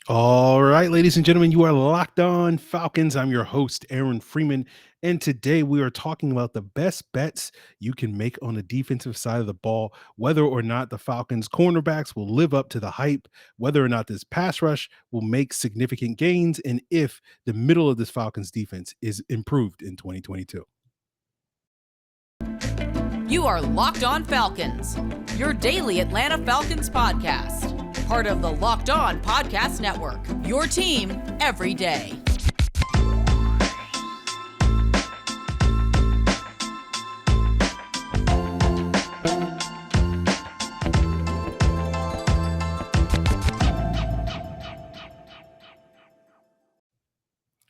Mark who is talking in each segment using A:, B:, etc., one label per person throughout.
A: All right, ladies and gentlemen, you are Locked On Falcons. I'm your host, Aaron Freeman. And today we are talking about the best bets you can make on the defensive side of the ball, whether or not the Falcons cornerbacks will live up to the hype, whether or not this pass rush will make significant gains, and if the middle of this Falcons defense is improved in 2022.
B: You are Locked On Falcons, your daily Atlanta Falcons podcast. Part of the Locked On Podcast Network, your team every day.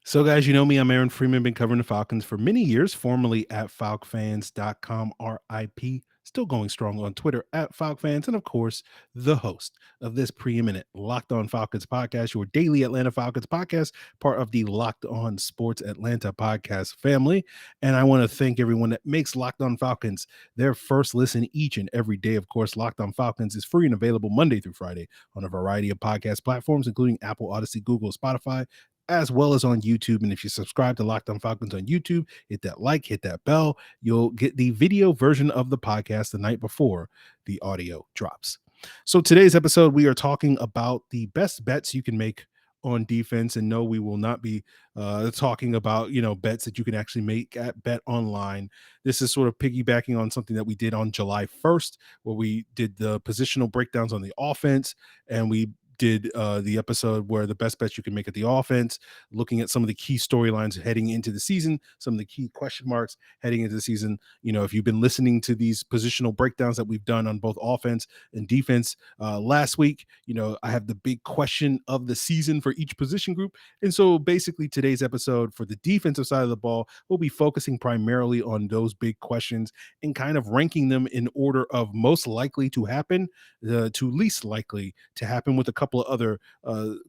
A: So, guys, you know me. I'm Aaron Freeman, been covering the Falcons for many years, formerly at falcfans.com, RIP. Still going strong on Twitter at FalcFans, and of course, the host of this preeminent Locked On Falcons podcast, your daily Atlanta Falcons podcast, part of the Locked On Sports Atlanta podcast family. And I want to thank everyone that makes Locked On Falcons their first listen each and every day. Of course, Locked On Falcons is free and available Monday through Friday on a variety of podcast platforms, including Apple, Odyssey, Google, Spotify, as well as on YouTube. And if you subscribe to Locked On Falcons on YouTube, hit that like, hit that bell. You'll get the video version of the podcast the night before the audio drops. So today's episode, we are talking about the best bets you can make on defense. And no, we will not be talking about, bets that you can actually make at Bet Online. This is sort of piggybacking on something that we did on July 1st, where we did the positional breakdowns on the offense, and we did the episode where the best bets you can make at the offense, looking at some of the key storylines heading into the season, some of the key question marks heading into the season. If you've been listening to these positional breakdowns that we've done on both offense and defense last week, I have the big question of the season for each position group. And so basically today's episode for the defensive side of the ball, we'll be focusing primarily on those big questions and kind of ranking them in order of most likely to happen to least likely to happen, with a couple of other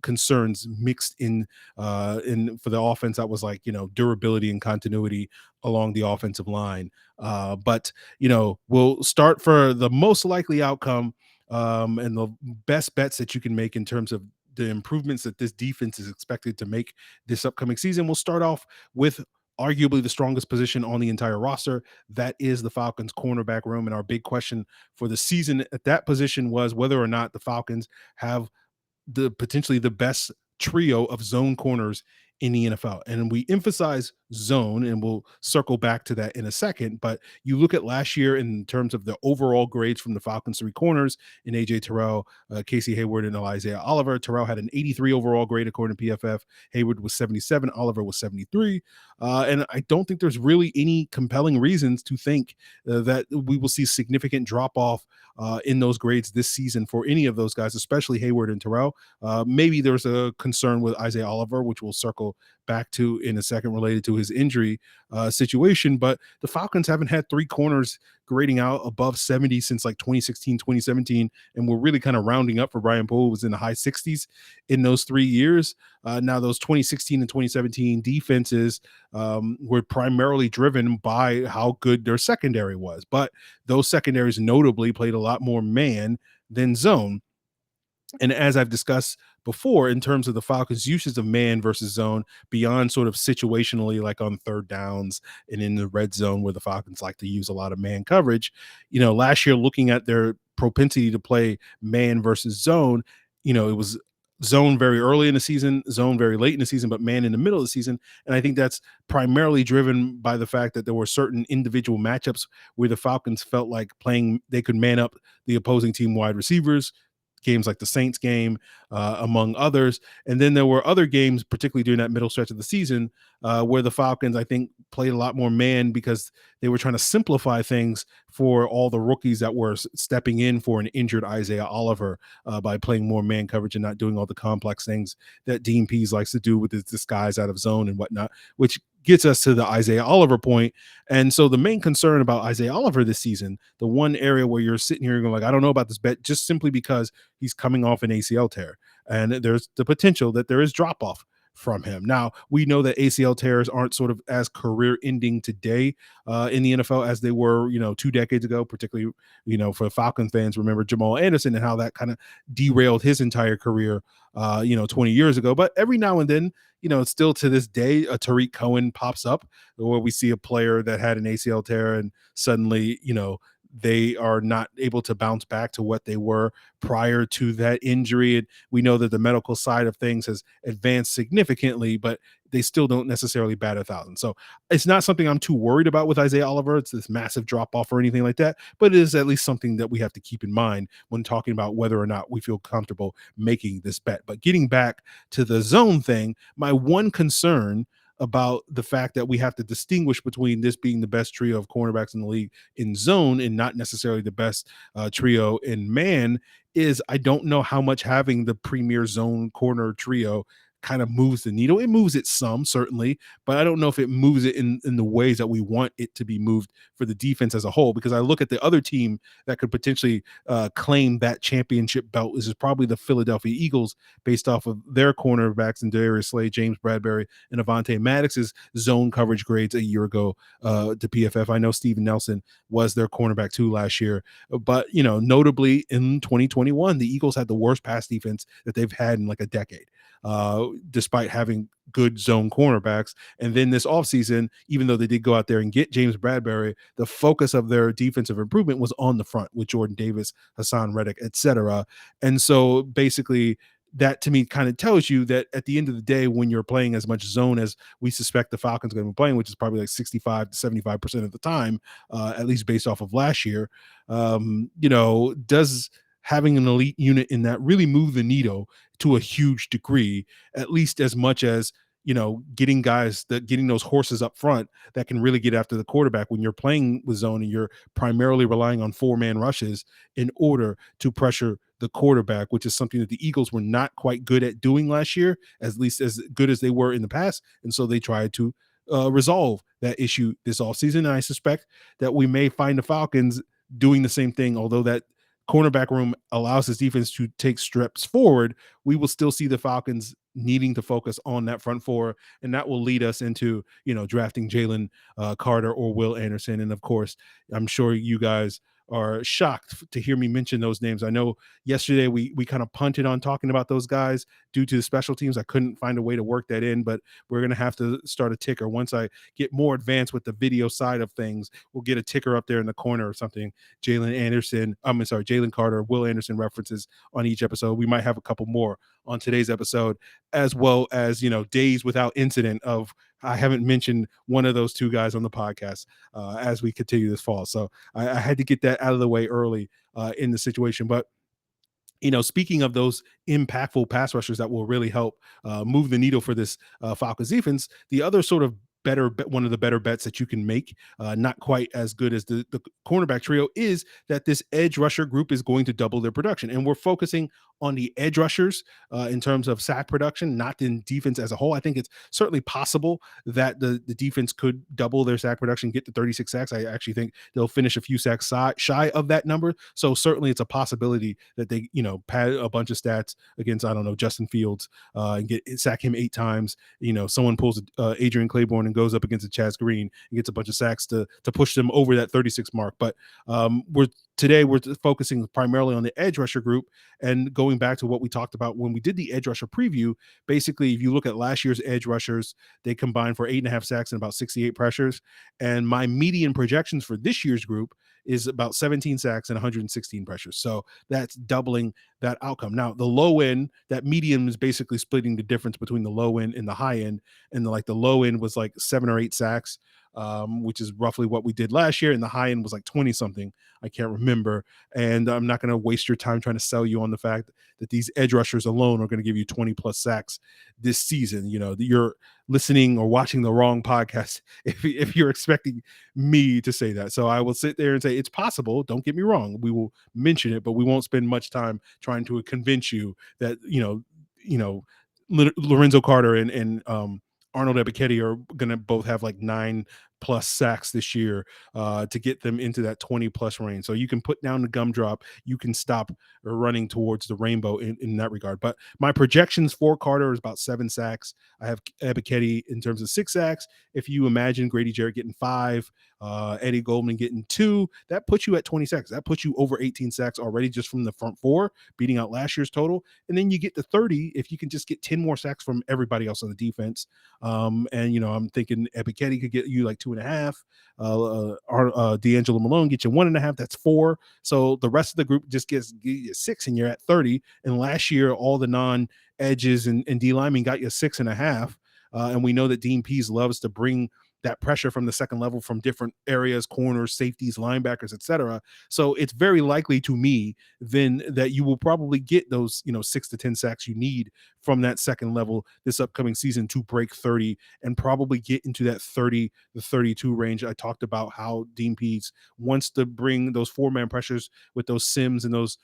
A: concerns mixed in for the offense. That was like, durability and continuity along the offensive line. But we'll start for the most likely outcome and the best bets that you can make in terms of the improvements that this defense is expected to make this upcoming season. We'll start off with arguably the strongest position on the entire roster. That is the Falcons cornerback room. And our big question for the season at that position was whether or not the Falcons have potentially the best trio of zone corners in the NFL. And we emphasize zone, and we'll circle back to that in a second. But you look at last year in terms of the overall grades from the Falcons three corners in AJ Terrell, Casey Hayward, and Isaiah Oliver. Terrell had an 83 overall grade according to PFF. Hayward was 77. Oliver was 73. And I don't think there's really any compelling reasons to think that we will see significant drop off in those grades this season for any of those guys, especially Hayward and Terrell. Maybe there's a concern with Isaiah Oliver, which we'll circle back to in a second, related to his injury situation. But the Falcons haven't had three corners grading out above 70 since like 2016, 2017. And we're really kind of rounding up for Brian Poole, was in the high 60s in those 3 years. Now, those 2016 and 2017 defenses were primarily driven by how good their secondary was. But those secondaries notably played a lot more man than zone. And as I've discussed before, in terms of the Falcons' uses of man versus zone, beyond sort of situationally, like on third downs and in the red zone, where the Falcons like to use a lot of man coverage, last year, looking at their propensity to play man versus zone, it was zone very early in the season, zone very late in the season, but man in the middle of the season. And I think that's primarily driven by the fact that there were certain individual matchups where the Falcons felt like they could man up the opposing team wide receivers, games like the Saints game, among others. And then there were other games, particularly during that middle stretch of the season, where the Falcons, I think, played a lot more man because they were trying to simplify things for all the rookies that were stepping in for an injured Isaiah Oliver by playing more man coverage and not doing all the complex things that Dean Pease likes to do with his disguise out of zone and whatnot, which gets us to the Isaiah Oliver point. And so the main concern about Isaiah Oliver this season, the one area where you're sitting here going like, I don't know about this bet, just simply because he's coming off an ACL tear. And there's the potential that there is drop off from him. Now, we know that ACL tears aren't sort of as career ending today in the NFL as they were, 2 decades ago, particularly, for Falcon fans, remember Jamal Anderson and how that kind of derailed his entire career, 20 years ago. But every now and then, still to this day, a Tariq Cohen pops up where we see a player that had an ACL tear and suddenly, they are not able to bounce back to what they were prior to that injury. And we know that the medical side of things has advanced significantly, but they still don't necessarily bat 1,000. So it's not something I'm too worried about with Isaiah Oliver. It's this massive drop off or anything like that, but it is at least something that we have to keep in mind when talking about whether or not we feel comfortable making this bet. But getting back to the zone thing, my one concern about the fact that we have to distinguish between this being the best trio of cornerbacks in the league in zone and not necessarily the best trio in man is I don't know how much having the premier zone corner trio kind of moves the needle. It moves it some, certainly, but I don't know if it moves it in the ways that we want it to be moved for the defense as a whole, because I look at the other team that could potentially claim that championship belt. This is probably the Philadelphia Eagles based off of their cornerbacks and Darius Slay, James Bradbury, and Avonte Maddox's zone coverage grades a year ago to PFF. I know Steven Nelson was their cornerback too last year, but notably in 2021, the Eagles had the worst pass defense that they've had in like a decade, despite having good zone cornerbacks. And then this offseason, even though they did go out there and get James Bradbury, the focus of their defensive improvement was on the front with Jordan Davis, Hassan Reddick, etc. And so basically, that to me kind of tells you that at the end of the day, when you're playing as much zone as we suspect the Falcons are going to be playing, which is probably like 65 to 75% of the time, at least based off of last year, does having an elite unit in that really move the needle to a huge degree, at least as much as getting those horses up front that can really get after the quarterback when you're playing with zone and you're primarily relying on 4-man rushes in order to pressure the quarterback, which is something that the Eagles were not quite good at doing last year, at least as good as they were in the past. And so they tried to resolve that issue this offseason. And I suspect that we may find the Falcons doing the same thing, although that cornerback room allows his defense to take steps forward. We will still see the Falcons needing to focus on that front four, and that will lead us into drafting Jalen Carter or Will Anderson. And of course, I'm sure you guys are shocked to hear me mention those names. I know yesterday we kind of punted on talking about those guys due to the special teams. I couldn't find a way to work that in, but we're going to have to start a ticker. Once I get more advanced with the video side of things, we'll get a ticker up there in the corner or something. Jalen Carter, Will Anderson references on each episode. We might have a couple more on today's episode, as well as, days without incident of I haven't mentioned one of those two guys on the podcast as we continue this fall. So I had to get that out of the way early in the situation. But speaking of those impactful pass rushers that will really help move the needle for this Falcons defense, the other sort of one of the better bets that you can make, not quite as good as the cornerback trio, is that this edge rusher group is going to double their production. And we're focusing on the edge rushers in terms of sack production, not in defense as a whole. I think it's certainly possible that the defense could double their sack production, get to 36 sacks. I actually think they'll finish a few sacks shy of that number. So certainly it's a possibility that they, pad a bunch of stats against, I don't know, Justin Fields and sack him 8 times. Someone pulls Adrian Claiborne and goes up against a Chaz Green and gets a bunch of sacks to push them over that 36 mark. But we're focusing primarily on the edge rusher group, and going back to what we talked about when we did the edge rusher preview. Basically, if you look at last year's edge rushers, they combined for 8.5 sacks and about 68 pressures. And my median projections for this year's group is about 17 sacks and 116 pressures. So that's doubling that outcome. Now, the low end, that median is basically splitting the difference between the low end and the high end. And the low end was like 7 or 8 sacks, which is roughly what we did last year. And the high end was like 20 something. I can't remember. And I'm not going to waste your time trying to sell you on the fact that these edge rushers alone are going to give you 20 plus sacks this season. You're listening or watching the wrong podcast if you're expecting me to say that. So I will sit there and say it's possible. Don't get me wrong. We will mention it, but we won't spend much time trying to convince you that, Lorenzo Carter and Arnold Ebiketie are going to both have like 9+ plus sacks this year to get them into that 20 plus range. So you can put down the gumdrop, you can stop running towards the rainbow in that regard. But my projections for Carter is about 7 sacks. I have Ebiketie in terms of 6 sacks. If you imagine Grady Jarrett getting 5, Eddie Goldman getting 2, that puts you at 20 sacks. That puts you over 18 sacks already just from the front 4, beating out last year's total. And then you get to 30 if you can just get 10 more sacks from everybody else on the defense. And I'm thinking Ebiketie could get you like 2.5. D'Angelo Malone get you 1.5. That's 4. So the rest of the group just gets you 6, and you're at 30. And last year, all the non-edges and D linemen got you 6.5. And we know that Dean Pease loves to bring that pressure from the second level from different areas, corners, safeties, linebackers, etc. So it's very likely to me then that you will probably get those 6 to 10 sacks you need from that second level this upcoming season to break 30 and probably get into that 30 to 32 range. I talked about how Dean Pease wants to bring those 4-man pressures with those Sims and those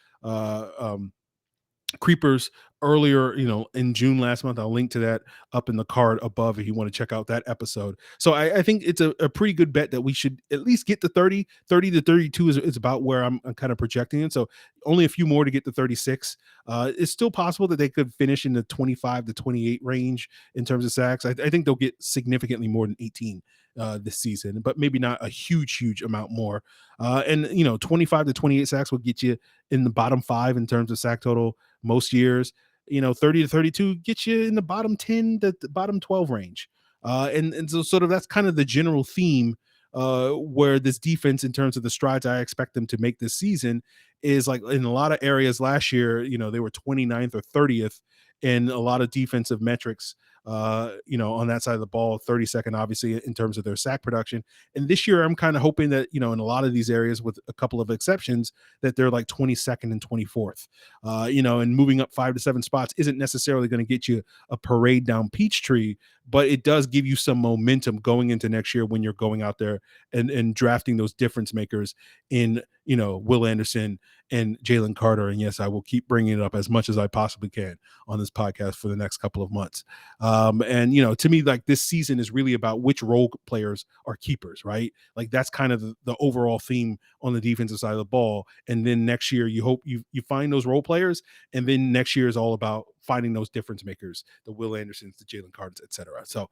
A: creepers earlier, in June last month. I'll link to that up in the card above if you want to check out that episode. So I think it's a pretty good bet that we should at least get to 30 to 32 is about where I'm kind of projecting it. So only a few more to get to 36. It's still possible that they could finish in the 25 to 28 range in terms of sacks. I think they'll get significantly more than 18 this season, but maybe not a huge amount more. And 25 to 28 sacks will get you in the bottom 5 in terms of sack total most years. 30 to 32 gets you in the bottom 10 to the bottom 12 range. And so sort of that's kind of the general theme where this defense, in terms of the strides I expect them to make this season, is like in a lot of areas last year, they were 29th or 30th in a lot of defensive metrics, on that side of the ball, 32nd, obviously, in terms of their sack production. And this year, I'm kind of hoping that, in a lot of these areas, with a couple of exceptions, that they're like 22nd and 24th, and moving up 5 to 7 spots isn't necessarily going to get you a parade down Peachtree, but it does give you some momentum going into next year when you're going out there and drafting those difference makers in, Will Anderson and Jalen Carter. And yes, I will keep bringing it up as much as I possibly can on this podcast for the next couple of months. And to me, like, this season is really about which role players are keepers, right? Like, that's kind of the overall theme on the defensive side of the ball. And then next year, you hope you find those role players, and then next year is all about finding those difference makers, the Will Andersons, the Jalen Carters, etc. So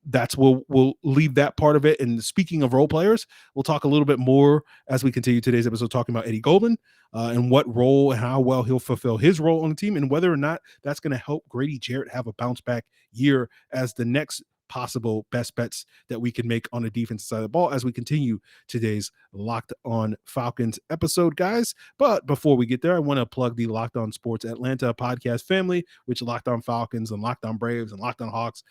A: that's we'll leave that part of it. And speaking of role players, we'll talk a little bit more as we continue today's episode, talking about Eddie Goldman and what role and how well he'll fulfill his role on the team, and whether or not that's going to help Grady Jarrett have a bounce back year as the next possible best bets that we can make on the defensive side of the ball as we continue today's Locked On Falcons episode, guys. But before we get there, I want to plug the Locked On Sports Atlanta podcast family, which Locked On Falcons and Locked On Braves and Locked On Hawks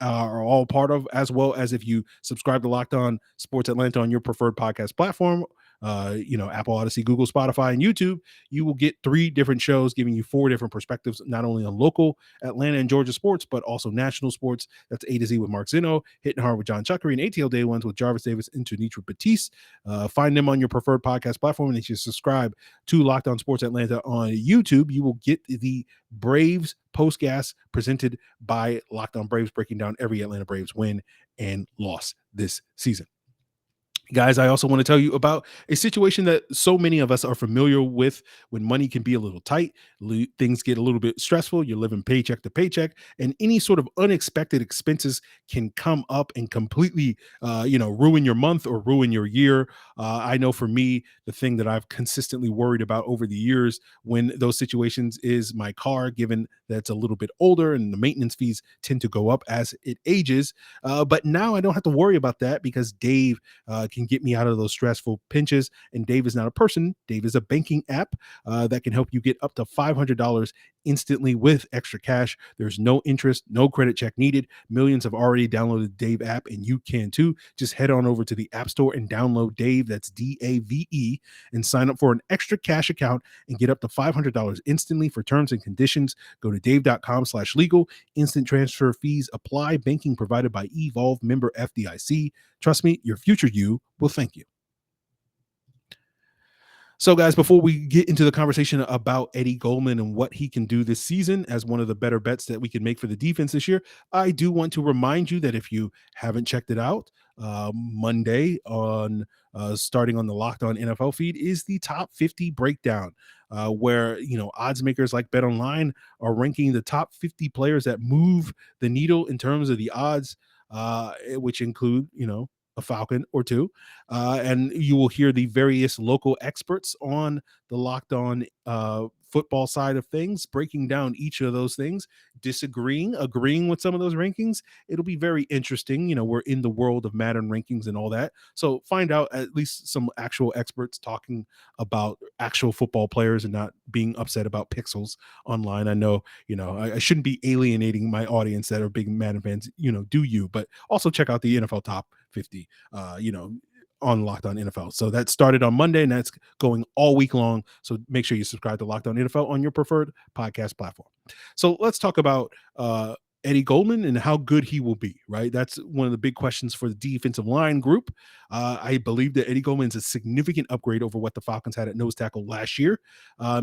A: are all part of, as well as if you subscribe to Locked On Sports Atlanta on your preferred podcast platform, Apple, Odyssey, Google, Spotify, and YouTube, you will get 3 different shows giving you 4 different perspectives, not only on local Atlanta and Georgia sports, but also national sports. That's A to Z with Mark Zinno, Hitting Hard with John Chuckery, and ATL Day Ones with Jarvis Davis and Tunitra Batiste. Find them on your preferred podcast platform, and if you subscribe to Locked On Sports Atlanta on YouTube, you will get the Braves postcast presented by Locked On Braves, breaking down every Atlanta Braves win and loss this season. Guys, I also want to tell you about a situation that so many of us are familiar with when money can be a little tight, things get a little bit stressful, you're living paycheck to paycheck, and any sort of unexpected expenses can come up and completely, ruin your month or ruin your year. I know for me, the thing that I've consistently worried about over the years when those situations is my car, given that it's a little bit older and the maintenance fees tend to go up as it ages. But now I don't have to worry about that because Dave can get me out of those stressful pinches. And Dave is not a person. Dave is a banking app that can help you get up to $500 instantly with extra cash. There's no interest, no credit check needed. Millions have already downloaded the Dave app, and you can too. Just head on over to the App Store and download Dave, that's DAVE, and sign up for an extra cash account and get up to $500 instantly. For terms and conditions, go to dave.com/legal. Instant transfer fees apply. Banking provided by Evolve, member FDIC. Trust me, your future you will thank you. So, guys, before we get into the conversation about Eddie Goldman and what he can do this season as one of the better bets that we can make for the defense this year, I do want to remind you that if you haven't checked it out, Monday on starting on the Locked On NFL feed is the top 50 breakdown, where odds makers like Bet Online are ranking the top 50 players that move the needle in terms of the odds, which include a Falcon or two, and you will hear the various local experts on the Locked On football side of things, breaking down each of those things, disagreeing, agreeing with some of those rankings. It'll be very interesting. We're in the world of Madden rankings and all that. So find out at least some actual experts talking about actual football players and not being upset about pixels online. I know, I shouldn't be alienating my audience that are big Madden fans, do you, but also check out the NFL top 50, on Locked On NFL. So that started on Monday and that's going all week long. So make sure you subscribe to Locked On NFL on your preferred podcast platform. So let's talk about Eddie Goldman and how good he will be, right? That's one of the big questions for the defensive line group. I believe that Eddie Goldman is a significant upgrade over what the Falcons had at nose tackle last year.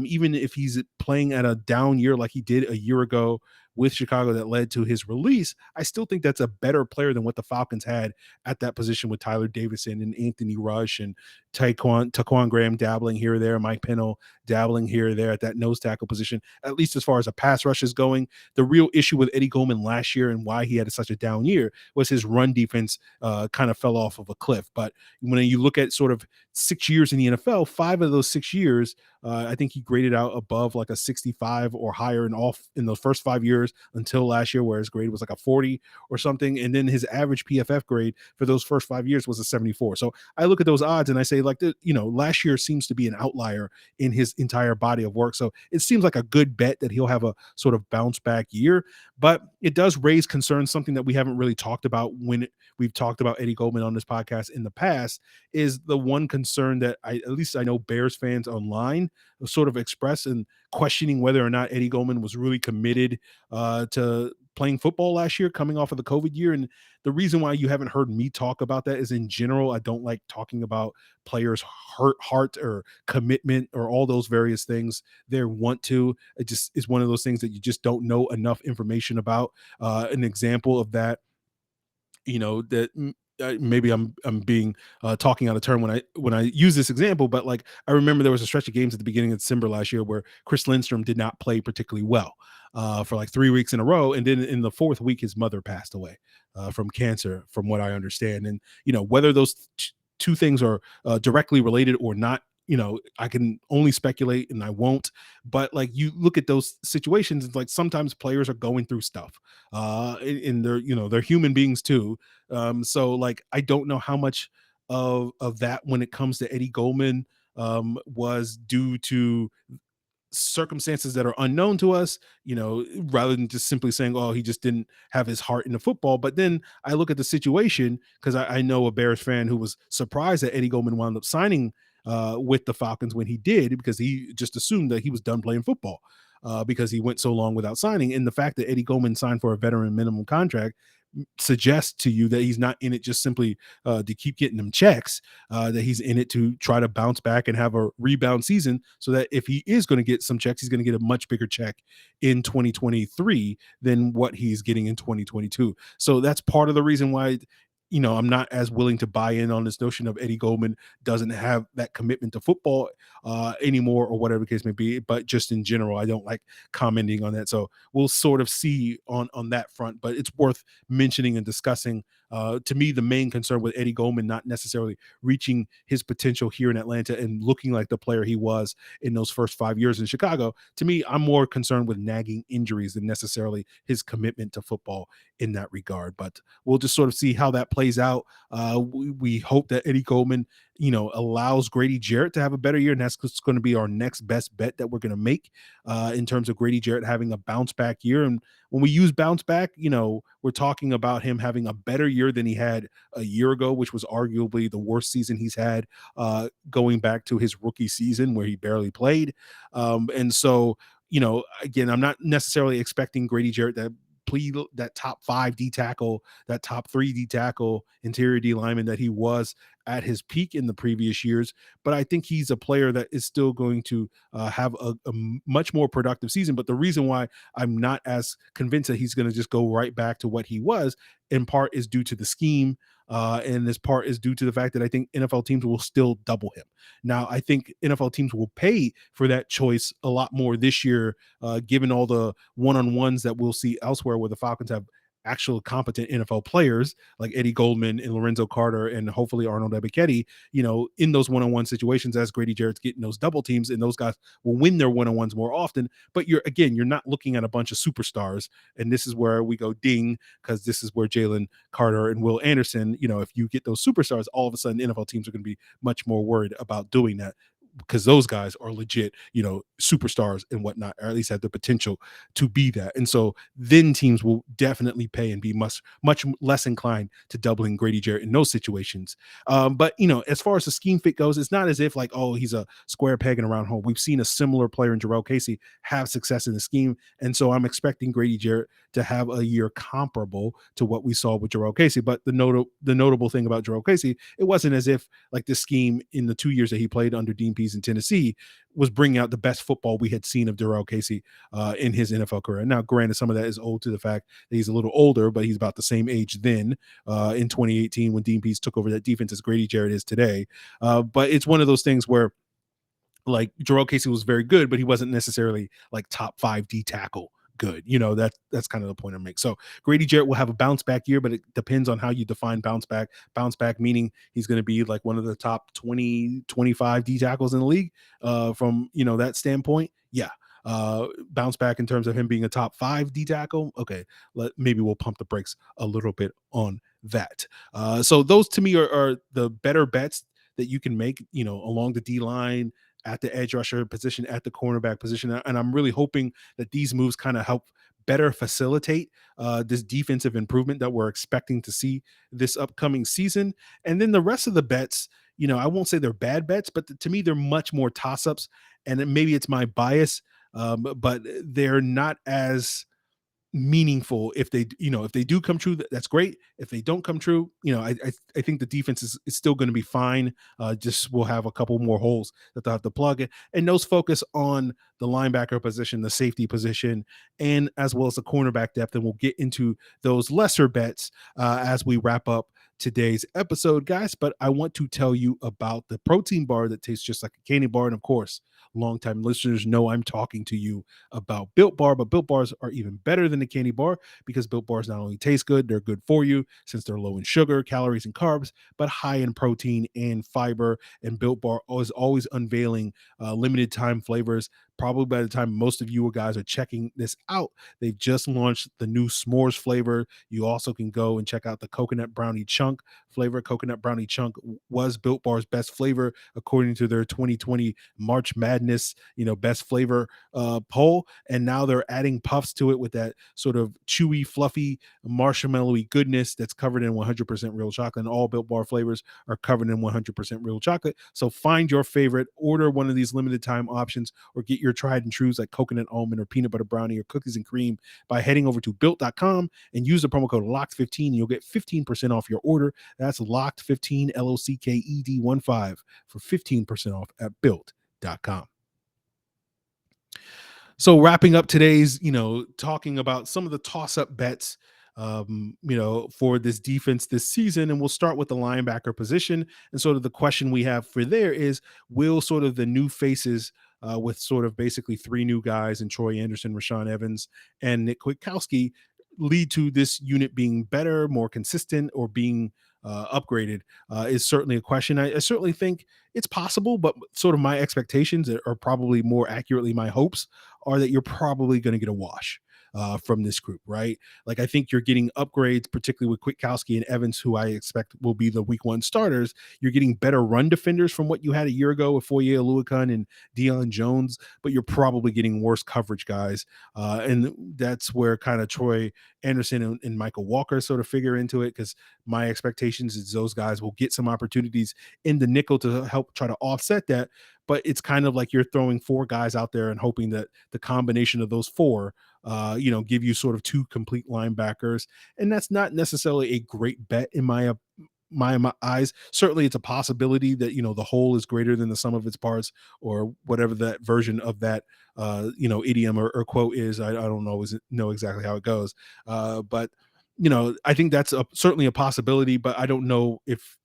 A: Even if he's playing at a down year like he did a year ago with Chicago that led to his release, I still think that's a better player than what the Falcons had at that position with Tyler Davison and Anthony Rush and Taquan Graham dabbling here or there, Mike Pennell dabbling here or there at that nose tackle position, at least as far as a pass rush is going. The real issue with Eddie Goldman last year and why he had such a down year was his run defense kind of fell off of a cliff. But when you look at sort of 6 years in the NFL, 5 of those 6 years, I think he graded out above like a 65 or higher in those first 5 years until last year, where his grade was like a 40 or something. And then his average PFF grade for those first 5 years was a 74. So I look at those odds and I say, like, last year seems to be an outlier in his entire body of work. So it seems like a good bet that he'll have a sort of bounce back year. But it does raise concerns, something that we haven't really talked about when we've talked about Eddie Goldman on this podcast in the past, is the one concern that at least I know Bears fans online sort of express and questioning whether or not Eddie Goldman was really committed to playing football last year coming off of the COVID year. And the reason why you haven't heard me talk about that is, in general, I don't like talking about players' heart or commitment or all those various things they want to. It just is one of those things that you just don't know enough information about. An example of that, that maybe I'm being talking out of turn when I use this example, but like I remember there was a stretch of games at the beginning of December last year where Chris Lindstrom did not play particularly well for like 3 weeks in a row, and then in the 4th week his mother passed away from cancer, from what I understand. And whether those two things are directly related or not, I can only speculate and I won't. But like, you look at those situations, it's like sometimes players are going through stuff and they're human beings too. So like, I don't know how much of that when it comes to Eddie Goldman was due to circumstances that are unknown to us, rather than just simply saying, oh, he just didn't have his heart in the football. But then I look at the situation, because I know a Bears fan who was surprised that Eddie Goldman wound up signing with the Falcons when he did, because he just assumed that he was done playing football because he went so long without signing. And the fact that Eddie Goldman signed for a veteran minimum contract suggest to you that he's not in it just simply to keep getting them checks, that he's in it to try to bounce back and have a rebound season, so that if he is going to get some checks, he's going to get a much bigger check in 2023 than what he's getting in 2022. So that's part of the reason why I'm not as willing to buy in on this notion of Eddie Goldman doesn't have that commitment to football anymore, or whatever the case may be. But just in general, I don't like commenting on that. So we'll sort of see on that front, but it's worth mentioning and discussing. To me, the main concern with Eddie Goldman not necessarily reaching his potential here in Atlanta and looking like the player he was in those first 5 years in Chicago, to me, I'm more concerned with nagging injuries than necessarily his commitment to football in that regard. But we'll just sort of see how that plays out. We hope that Eddie Goldman, allows Grady Jarrett to have a better year, and that's going to be our next best bet that we're going to make in terms of Grady Jarrett having a bounce back year. And when we use bounce back, we're talking about him having a better year than he had a year ago, which was arguably the worst season he's had going back to his rookie season where he barely played. And so, again, I'm not necessarily expecting Grady Jarrett to plead that top 5 D tackle, that top 3 D tackle, interior D lineman that he was at his peak in the previous years. But I think he's a player that is still going to have a much more productive season. But the reason why I'm not as convinced that he's going to just go right back to what he was, in part, is due to the scheme. And this part is due to the fact that I think NFL teams will still double him. Now, I think NFL teams will pay for that choice a lot more this year, given all the one-on-ones that we'll see elsewhere where the Falcons have actual competent NFL players like Eddie Goldman and Lorenzo Carter and hopefully Arnold Ebiketie, in those one-on-one situations as Grady Jarrett's getting those double teams, and those guys will win their one-on-ones more often. But you're not looking at a bunch of superstars. And this is where we go ding, because this is where Jalen Carter and Will Anderson, if you get those superstars, all of a sudden NFL teams are going to be much more worried about doing that, because those guys are legit, superstars and whatnot, or at least have the potential to be that. And so then teams will definitely pay and be much less inclined to doubling Grady Jarrett in those situations. But as far as the scheme fit goes, it's not as if like, oh, he's a square peg in a round hole. We've seen a similar player in Jarrell Casey have success in the scheme, and so I'm expecting Grady Jarrett to have a year comparable to what we saw with Jarrell Casey. But the notable thing about Jarrell Casey, it wasn't as if like the scheme in the 2 years that he played under Dean Pease in Tennessee was bringing out the best football we had seen of Jarrell Casey in his NFL career. Now, granted, some of that is owed to the fact that he's a little older, but he's about the same age then in 2018 when Dean Pease took over that defense as Grady Jarrett is today. But it's one of those things where like Jarrell Casey was very good, but he wasn't necessarily like top 5 D tackle good. That's kind of the point I make. So Grady Jarrett will have a bounce back year, but it depends on how you define bounce back. Bounce back meaning he's going to be like one of the top 20, 25 D tackles in the league from, that standpoint. Yeah. Bounce back in terms of him being a top 5 D tackle. Okay. Maybe we'll pump the brakes a little bit on that. So those to me are the better bets that you can make, along the D line, at the edge rusher position, at the cornerback position. And I'm really hoping that these moves kind of help better facilitate this defensive improvement that we're expecting to see this upcoming season. And then the rest of the bets, I won't say they're bad bets, but to me, they're much more toss-ups. And maybe it's my bias, but they're not as meaningful. If they do come true, that's great. If they don't come true, I think the defense is still going to be fine. Just we'll have a couple more holes that they'll have to plug in, and those focus on the linebacker position, the safety position, and as well as the cornerback depth. And we'll get into those lesser bets as we wrap up today's episode, guys. But I want to tell you about the protein bar that tastes just like a candy bar. And of course, longtime listeners know I'm talking to you about Built Bar, but Built Bars are even better than the candy bar, because Built Bars not only taste good, they're good for you since they're low in sugar, calories, and carbs, but high in protein and fiber. And Built Bar is always unveiling limited time flavors. Probably by the time most of you guys are checking this out, they've just launched the new s'mores flavor. You also can go and check out the coconut brownie chunk flavor. Coconut brownie chunk was Built Bar's best flavor according to their 2020 March Madness, best flavor poll. And now they're adding puffs to it with that sort of chewy, fluffy, marshmallowy goodness that's covered in 100% real chocolate. And all Built Bar flavors are covered in 100% real chocolate. So find your favorite, order one of these limited time options, or get your tried and trues like coconut almond or peanut butter brownie or cookies and cream by heading over to built.com and use the promo code LOCKED15, and you'll get 15% off your order. That's LOCKED15, LOCKED15 for 15% off at built.com. So wrapping up today's, talking about some of the toss-up bets, for this defense this season. And we'll start with the linebacker position. And sort of the question we have for there is, will sort of the new faces with sort of basically 3 new guys in Troy Anderson, Rashaan Evans, and Nick Kwiatkowski lead to this unit being better, more consistent, or being upgraded is certainly a question. I certainly think it's possible, but sort of my expectations are probably more accurately my hopes are that you're probably going to get a wash from this group, right? Like, I think you're getting upgrades, particularly with Kwiatkowski and Evans, who I expect will be the week 1 starters. You're getting better run defenders from what you had a year ago with Foye Oluokun and Deion Jones, but you're probably getting worse coverage guys. And that's where kind of Troy Anderson and Michael Walker sort of figure into it, because my expectations is those guys will get some opportunities in the nickel to help try to offset that. But it's kind of like you're throwing 4 guys out there and hoping that the combination of those 4 give you sort of 2 complete linebackers. And that's not necessarily a great bet in my eyes. Certainly it's a possibility that, the whole is greater than the sum of its parts, or whatever that version of that, idiom or quote is. I don't know exactly how it goes. But I think that's certainly a possibility, but I don't know if,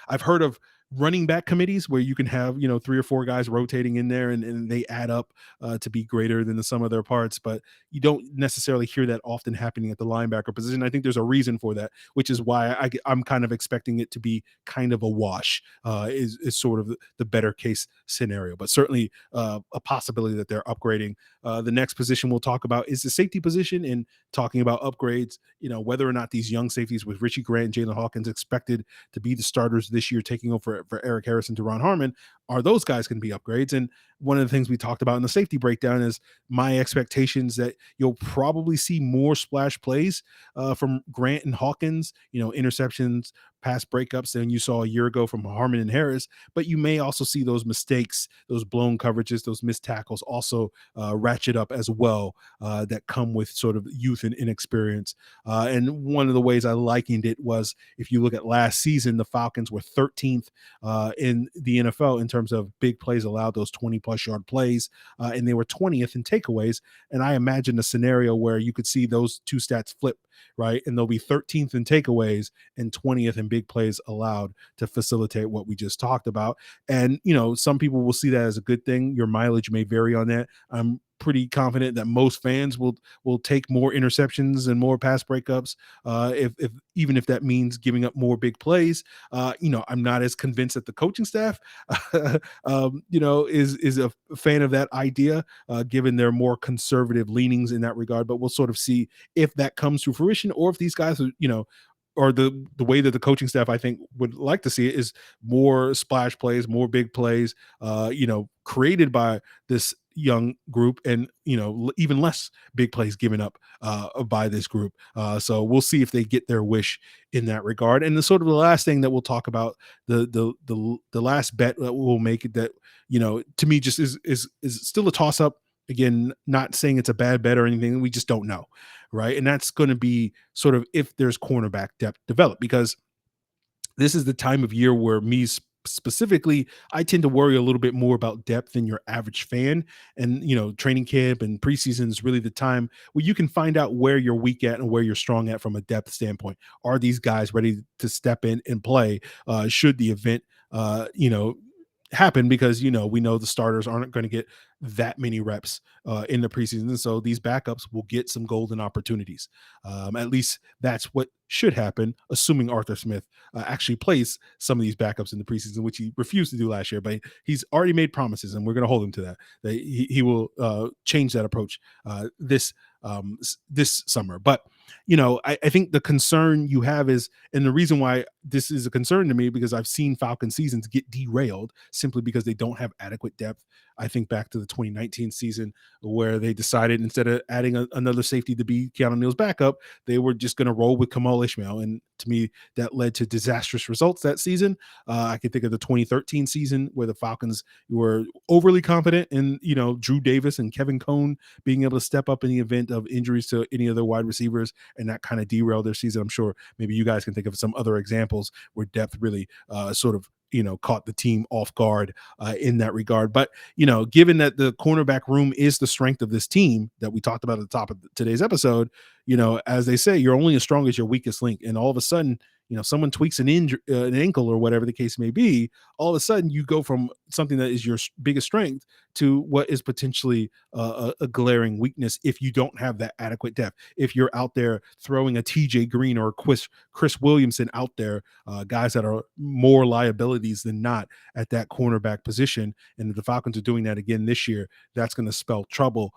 A: I've heard of running back committees where you can have, three or four guys rotating in there, and they add up to be greater than the sum of their parts. But you don't necessarily hear that often happening at the linebacker position. I think there's a reason for that, which is why I'm kind of expecting it to be kind of a wash, is sort of the better case scenario, but certainly a possibility that they're upgrading. The next position we'll talk about is the safety position, and talking about upgrades, whether or not these young safeties with Richie Grant and Jalen Hawkins expected to be the starters this year, taking over for Eric Harris and Deron Harmon, are those guys going to be upgrades? And one of the things we talked about in the safety breakdown is my expectations that you'll probably see more splash plays from Grant and Hawkins, interceptions, pass breakups than you saw a year ago from Harmon and Harris. But you may also see those mistakes, those blown coverages, those missed tackles also ratchet up as well, that come with sort of youth and inexperience. And one of the ways I likened it was, if you look at last season, the Falcons were 13th in the NFL in terms of big plays allowed, those 20-plus yard plays, and they were 20th in takeaways. And I imagine a scenario where you could see those two stats flip, right? And they'll be 13th in takeaways and 20th in big plays allowed to facilitate what we just talked about. And, some people will see that as a good thing. Your mileage may vary on that. I'm pretty confident that most fans will take more interceptions and more pass breakups, if even if that means giving up more big plays. I'm not as convinced that the coaching staff is a fan of that idea, given their more conservative leanings in that regard. But we'll sort of see if that comes to fruition, or if these guys are, or the way that the coaching staff, I think, would like to see it, is more splash plays, more big plays, created by this young group, and even less big plays given up by this group. So we'll see if they get their wish in that regard. And the sort of the last thing that we'll talk about, the last bet that we'll make, that to me just is still a toss up. Again, not saying it's a bad bet or anything, we just don't know, right? And that's going to be sort of if there's cornerback depth developed, because this is the time of year where specifically, I tend to worry a little bit more about depth than your average fan. And, training camp and preseason is really the time where you can find out where you're weak at and where you're strong at from a depth standpoint. Are these guys ready to step in and play? Should the event, happen? Because we know the starters aren't going to get that many reps in the preseason, and so these backups will get some golden opportunities. At least that's what should happen, assuming Arthur Smith actually plays some of these backups in the preseason, which he refused to do last year. But he's already made promises, and we're going to hold him to that. That he will change that approach this summer. But I think the concern you have is, and the reason why this is a concern to me, because I've seen Falcon seasons get derailed simply because they don't have adequate depth. I think back to the 2019 season, where they decided, instead of adding another safety to be Keanu Neal's backup, they were just going to roll with Kamal Ishmael. And to me, that led to disastrous results that season. I can think of the 2013 season, where the Falcons were overly confident in, Drew Davis and Kevin Cohn being able to step up in the event of injuries to any other wide receivers, and that kind of derailed their season. I'm sure maybe you guys can think of some other examples where depth really sort of caught the team off guard in that regard. But given that the cornerback room is the strength of this team that we talked about at the top of today's episode, as they say, you're only as strong as your weakest link. And all of a sudden, someone tweaks an ankle or whatever the case may be, all of a sudden you go from something that is your biggest strength to what is potentially a glaring weakness if you don't have that adequate depth. If you're out there throwing a TJ Green or Chris Williamson out there, guys that are more liabilities than not at that cornerback position, and if the Falcons are doing that again this year, that's going to spell trouble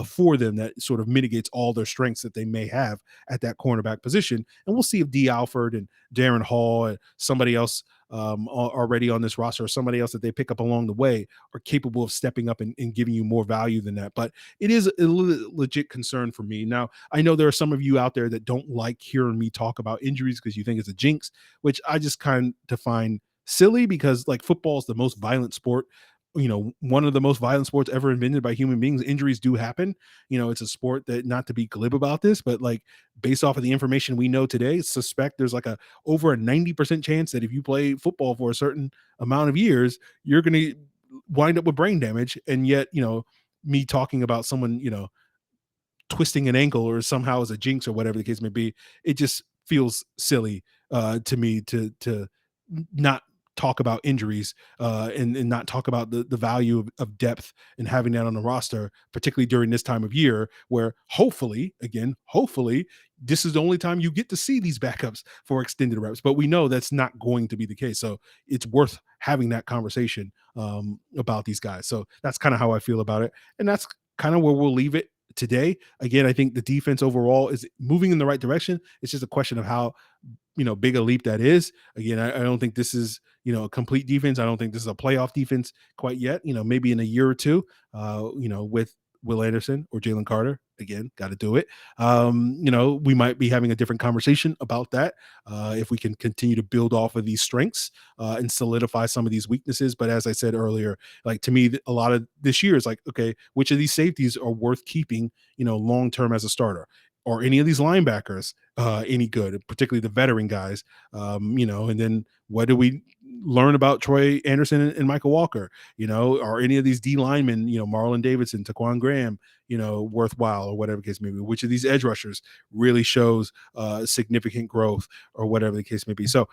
A: for them. That sort of mitigates all their strengths that they may have at that cornerback position. And we'll see if D. Alford and Darren Hall and somebody else already on this roster, or somebody else that they pick up along the way, are capable of stepping up and giving you more value than that. But it is a legit concern for me. Now, I know there are some of you out there that don't like hearing me talk about injuries because you think it's a jinx, which I just kind of find silly, because like, football is the most violent sport, one of the most violent sports ever invented by human beings. Injuries do happen. It's a sport that, not to be glib about this, but like, based off of the information we know today, suspect there's like over a 90% chance that if you play football for a certain amount of years, you're going to wind up with brain damage. And yet, me talking about someone, twisting an ankle or somehow is a jinx or whatever the case may be. It just feels silly to me to not talk about injuries and not talk about the value of depth and having that on the roster, particularly during this time of year where hopefully, again, hopefully, this is the only time you get to see these backups for extended reps. But we know that's not going to be the case. So it's worth having that conversation about these guys. So that's kind of how I feel about it. And that's kind of where we'll leave it today. Again, I think the defense overall is moving in the right direction. It's just a question of how big a leap that is. Again, I don't think this is a complete defense. I don't think this is a playoff defense quite yet. Maybe in a year or two, with Will Anderson or Jalen Carter. Again, got to do it. We might be having a different conversation about that if we can continue to build off of these strengths and solidify some of these weaknesses. But as I said earlier, like to me, a lot of this year is like, okay, which of these safeties are worth keeping, long term as a starter? Or any of these linebackers any good, particularly the veteran guys, and then what do we learn about Troy Anderson and Michael Walker, or any of these D linemen, Marlon Davidson, Taquan Graham, worthwhile or whatever the case may be, which of these edge rushers really shows significant growth or whatever the case may be. So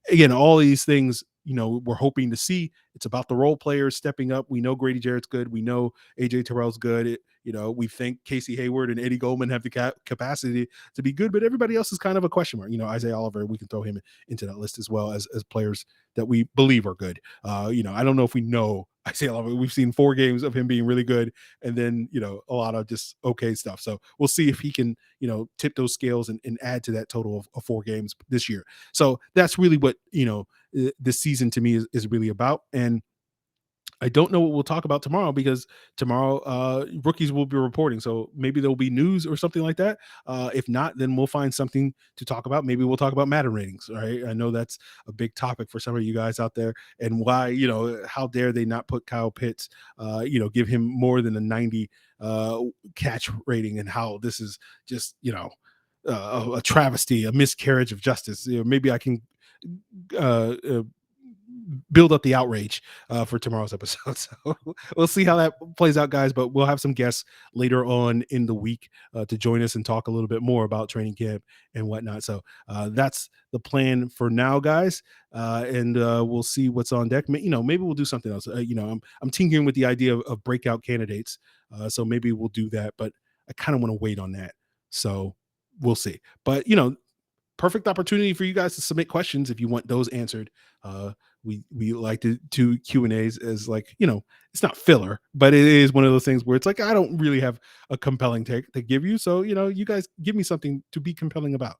A: again, all these things, we're hoping to see. It's about the role players stepping up. We know Grady Jarrett's good. We know AJ Terrell's good. We think Casey Hayward and Eddie Goldman have the capacity to be good, but everybody else is kind of a question mark. Isaiah Oliver, we can throw him into that list as well as players that we believe are good. I don't know if we know Isaiah Oliver. We've seen 4 games of him being really good, and then a lot of just okay stuff. So we'll see if he can tip those scales and add to that total of 4 games this year. So that's really what this season to me is really about. And I don't know what we'll talk about tomorrow because tomorrow rookies will be reporting. So maybe there'll be news or something like that. If not, then we'll find something to talk about. Maybe we'll talk about Madden ratings, right? I know that's a big topic for some of you guys out there, and why, how dare they not put Kyle Pitts, give him more than a 90 catch rating, and how this is just, a travesty, a miscarriage of justice. Maybe I can build up the outrage for tomorrow's episode. So we'll see how that plays out, guys. But we'll have some guests later on in the week to join us and talk a little bit more about training camp and whatnot. So that's the plan for now, guys. And we'll see what's on deck. Maybe we'll do something else. I'm tinkering with the idea of breakout candidates. So maybe we'll do that, but I kind of want to wait on that. So we'll see. But, perfect opportunity for you guys to submit questions if you want those answered. We like to do Q&As as like, it's not filler, but it is one of those things where it's like, I don't really have a compelling take to give you. So, you guys give me something to be compelling about.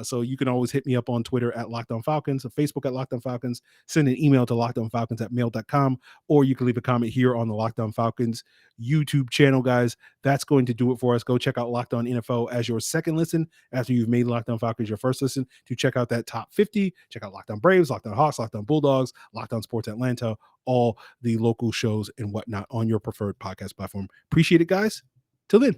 A: So you can always hit me up on Twitter at Locked On Falcons, or Facebook at Locked On Falcons, send an email to lockedonfalcons@mail.com, or you can leave a comment here on the Locked On Falcons YouTube channel, guys. That's going to do it for us. Go check out Locked On NFL as your second listen after you've made Locked On Falcons your first listen, to check out that top 50. Check out Locked On Braves, Locked On Hawks, Locked On Bulldogs, Locked On Sports Atlanta, all the local shows and whatnot on your preferred podcast platform. Appreciate it, guys. Till then.